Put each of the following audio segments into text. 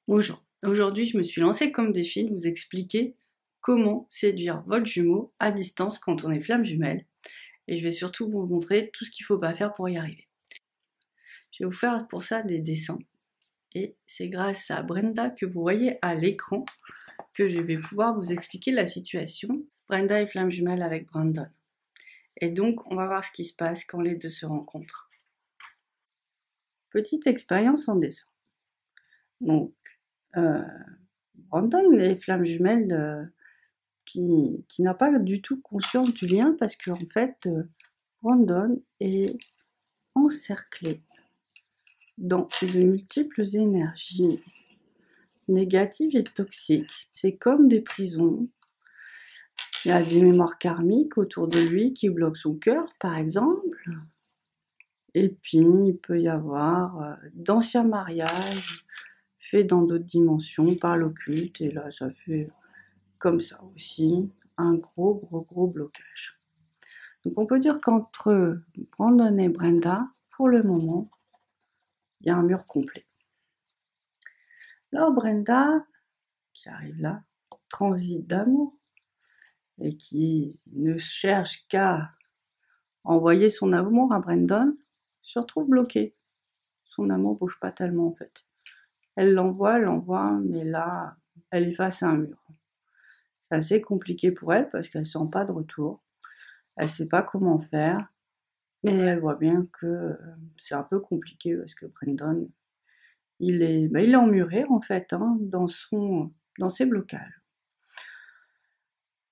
Bonjour. Aujourd'hui, je me suis lancée comme défi de vous expliquer comment séduire votre jumeau à distance quand on est flamme jumelle. Et je vais surtout vous montrer tout ce qu'il ne faut pas faire pour y arriver. Je vais vous faire pour ça des dessins. Et c'est grâce à Brenda que vous voyez à l'écran que je vais pouvoir vous expliquer la situation. Brenda est flamme jumelle avec Brandon. Et donc, on va voir ce qui se passe quand les deux se rencontrent. Petite expérience en dessin. Donc, Brandon est flamme jumelle qui n'a pas du tout conscience du lien parce qu'en fait, Brandon est encerclé dans de multiples énergies négatives et toxiques. C'est comme des prisons. Il y a des mémoires karmiques autour de lui qui bloquent son cœur, par exemple. Et puis, il peut y avoir d'anciens mariages faits dans d'autres dimensions par l'occulte. Et là, ça fait comme ça aussi un gros blocage. Donc on peut dire qu'entre Brandon et Brenda, pour le moment, il y a un mur complet. Alors Brenda, qui arrive là, transite d'amour, et qui ne cherche qu'à envoyer son amour à Brandon, se retrouve bloquée. Son amour ne bouge pas tellement en fait. Elle l'envoie, mais là, elle est face à un mur. C'est assez compliqué pour elle parce qu'elle ne sent pas de retour. Elle ne sait pas comment faire. Mais elle voit bien que c'est un peu compliqué parce que Brandon, il est emmuré en fait dans ses blocages.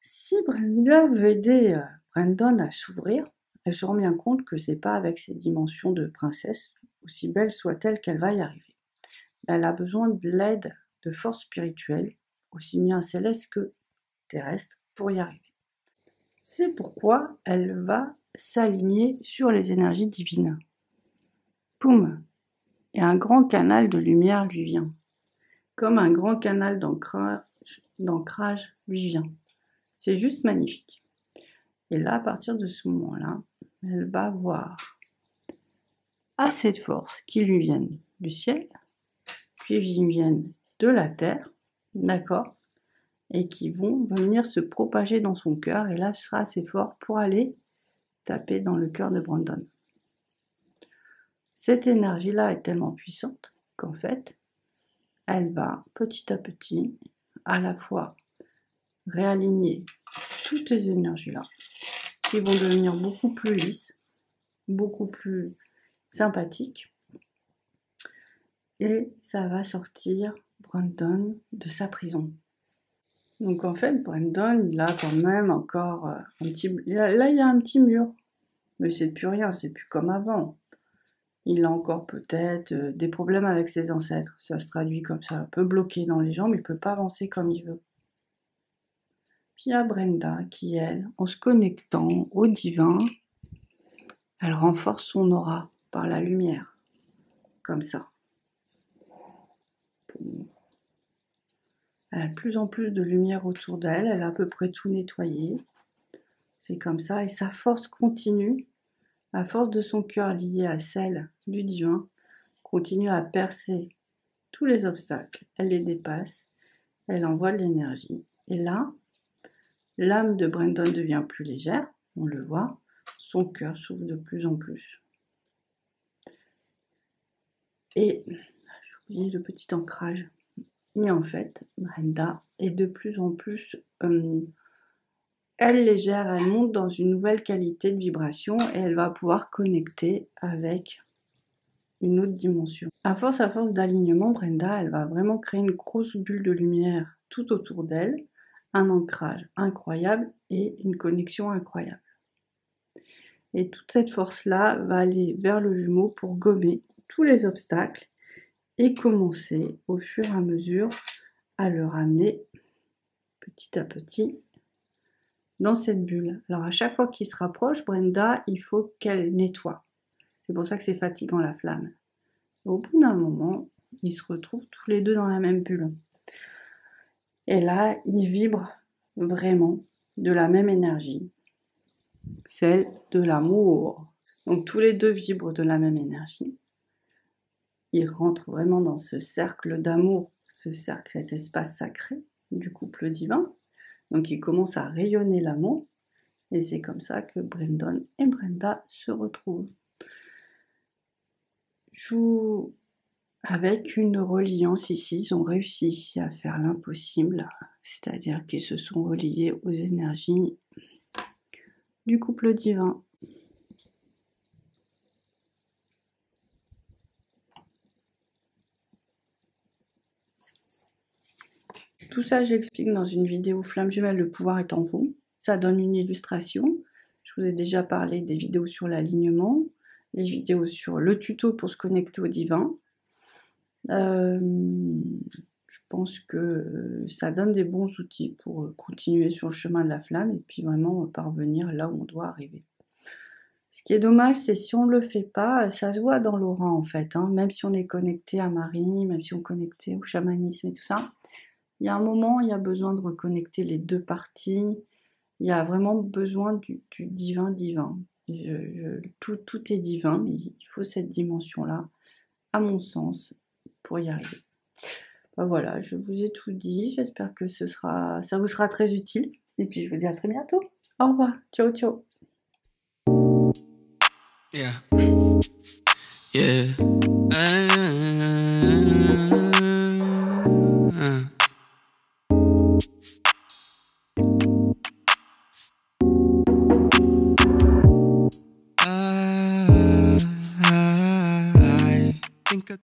Si Brenda veut aider Brandon à s'ouvrir, elle se rend bien compte que c'est pas avec ses dimensions de princesse, aussi belle soit-elle, qu'elle va y arriver. Elle a besoin de l'aide de forces spirituelles, aussi bien célestes que terrestres, pour y arriver. C'est pourquoi elle va s'aligner sur les énergies divines. Poum! Et un grand canal de lumière lui vient, comme un grand canal d'ancrage lui vient. C'est juste magnifique. Et là, à partir de ce moment-là, elle va voir assez de forces qui lui viennent du ciel, puis qui viennent de la terre, d'accord, et qui vont venir se propager dans son cœur, et là, ce sera assez fort pour aller taper dans le cœur de Brandon. Cette énergie-là est tellement puissante qu'en fait, elle va petit à petit à la fois réaligner toutes ces énergies-là qui vont devenir beaucoup plus lisses, beaucoup plus sympathiques, et ça va sortir Brandon de sa prison. Donc en fait, Brandon, il a quand même encore un petit... Là, il y a un petit mur, mais c'est plus rien, c'est plus comme avant. Il a encore peut-être des problèmes avec ses ancêtres. Ça se traduit comme ça, un peu bloqué dans les jambes, il ne peut pas avancer comme il veut. Puis il y a Brenda qui, elle, en se connectant au divin, elle renforce son aura par la lumière, comme ça. Elle a de plus en plus de lumière autour d'elle, elle a à peu près tout nettoyé. C'est comme ça, et sa force continue, la force de son cœur liée à celle du divin, continue à percer tous les obstacles. Elle les dépasse, elle envoie de l'énergie. Et là, l'âme de Brandon devient plus légère, on le voit, son cœur s'ouvre de plus en plus. Et, j'oublie le petit ancrage. Et en fait, Brenda est de plus en plus, elle légère, elle monte dans une nouvelle qualité de vibration et elle va pouvoir connecter avec une autre dimension. À force d'alignement, Brenda, elle va vraiment créer une grosse bulle de lumière tout autour d'elle, un ancrage incroyable et une connexion incroyable. Et toute cette force-là va aller vers le jumeau pour gommer tous les obstacles et commencer au fur et à mesure à le ramener petit à petit dans cette bulle. Alors à chaque fois qu'il se rapproche, Brenda, il faut qu'elle nettoie. C'est pour ça que c'est fatigant la flamme. Et au bout d'un moment, ils se retrouvent tous les deux dans la même bulle. Et là, ils vibrent vraiment de la même énergie, celle de l'amour. Donc tous les deux vibrent de la même énergie. Ils rentrent vraiment dans ce cercle d'amour ce cercle, cet espace sacré du couple divin. Donc il commence à rayonner l'amour. Et c'est comme ça que Brandon et Brenda se retrouvent. Avec une reliance ici, ils ont réussi ici à faire l'impossible, c'est-à-dire qu'ils se sont reliés aux énergies du couple divin. Tout ça, j'explique dans une vidéo Flamme Jumelle, le pouvoir est en vous. Ça donne une illustration. Je vous ai déjà parlé des vidéos sur l'alignement, les vidéos sur le tuto pour se connecter au divin. Je pense que ça donne des bons outils pour continuer sur le chemin de la flamme et puis vraiment parvenir là où on doit arriver. Ce qui est dommage, c'est si on ne le fait pas, ça se voit dans l'aura en fait, hein, même si on est connecté à Marie, même si on est connecté au chamanisme et tout ça, il y a un moment, il y a besoin de reconnecter les deux parties, il y a vraiment besoin du divin. Tout est divin, mais il faut cette dimension-là, à mon sens, pour y arriver. Ben voilà, je vous ai tout dit, j'espère que ça vous sera très utile, et puis je vous dis à très bientôt. Au revoir, ciao ciao. Yeah. Yeah.